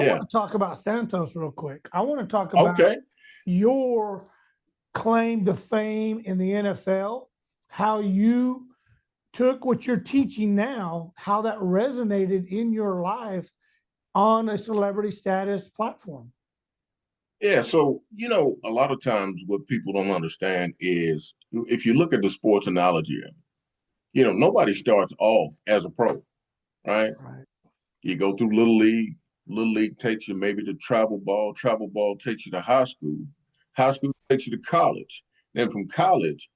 want Yeah. to talk about Santos real quick. I want to talk about Okay. your claim to fame in the NFL, how you took what you're teaching now, how that resonated in your life on a celebrity status platform. Yeah. So, a lot of times what people don't understand is if you look at the sports analogy, nobody starts off as a pro, right? Right. You go through Little League takes you maybe to travel ball takes you to high school takes you to college. Then from college,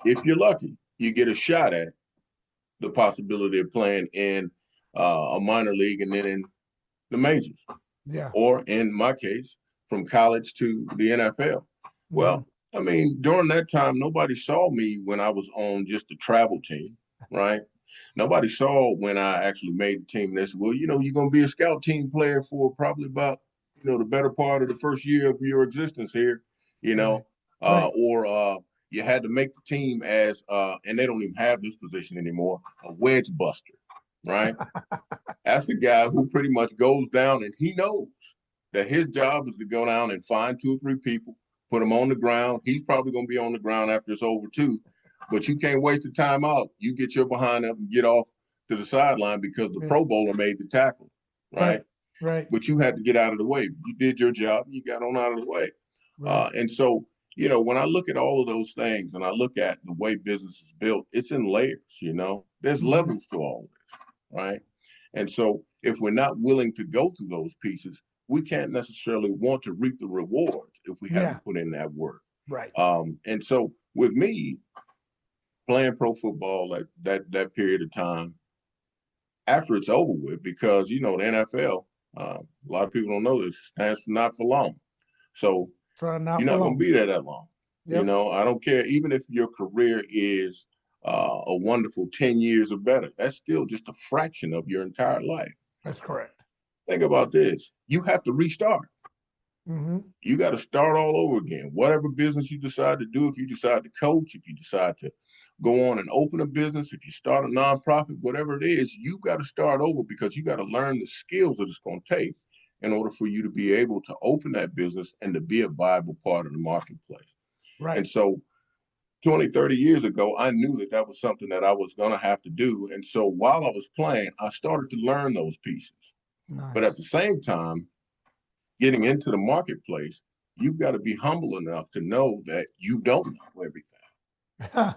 if you're lucky, you get a shot at the possibility of playing in a minor league and then in the majors, Yeah. or in my case, from college to the NFL. Mhm. Well, I mean, during that time, nobody saw me when I was on just the travel team, right? Nobody saw when I actually made the team. They said, well, you're going to be a scout team player for probably about, the better part of the first year of your existence here, you Right. know, Right. or you had to make the team as, and they don't even have this position anymore, a wedge buster, right? That's the guy who pretty much goes down and he knows that his job is to go down and find 2 or 3 people, put them on the ground. He's probably going to be on the ground after it's over too, but you can't waste the time out. You get your behind up and get off to the sideline because the Yeah. Pro Bowler made the tackle, right? Right. Right. But you had to get out of the way. You did your job. You got on out of the way. Right. And so, when I look at all of those things and I look at the way business is built, it's in layers, there's Mhm. levels to all this, right? And so if we're not willing to go through those pieces, we can't necessarily want to reap the rewards if we Yeah. haven't put in that work. Right. And so with me playing pro football at that period of time, after it's over with, because the NFL, a lot of people don't know this, stands for not for long. So Try not you're for not going to long. be there that long. Yep. I don't care, even if your career is a wonderful 10 years or better, that's still just a fraction of your entire life. That's correct. Think about this. You have to restart. Mm-hmm. You got to start all over again. Whatever business you decide to do, if you decide to coach, if you decide to go on and open a business, if you start a nonprofit, whatever it is, you got to start over because you got to learn the skills that it's going to take in order for you to be able to open that business and to be a viable part of the marketplace. And Right. so 20, 30 years ago, I knew that that was something that I was going to have to do. And so while I was playing, I started to learn those pieces. But at the Nice. same time, getting into the marketplace, you've got to be humble enough to know that you don't know everything.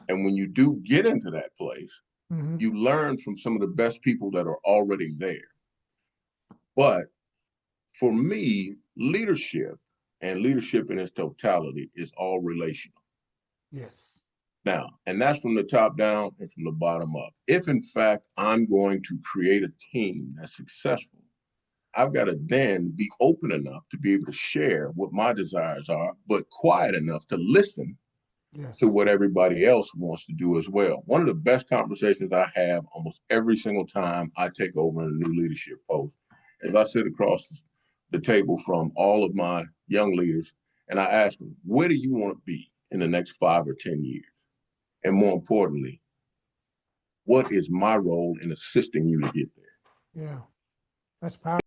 And when you do get into that place, Mm-hmm. you learn from some of the best people that are already there. But for me, leadership and leadership in its totality is all relational. Yes. Now, and that's from the top down and from the bottom up. If in fact I'm going to create a team that's successful, I've got to then be open enough to be able to share what my desires are, but quiet enough to listen to Yes. what everybody else wants to do as well. One of the best conversations I have almost every single time I take over a new leadership post is I sit across the table from all of my young leaders and I ask them, where do you want to be in the next 5 or 10 years? And more importantly, what is my role in assisting you to get there? Yeah. That's powerful.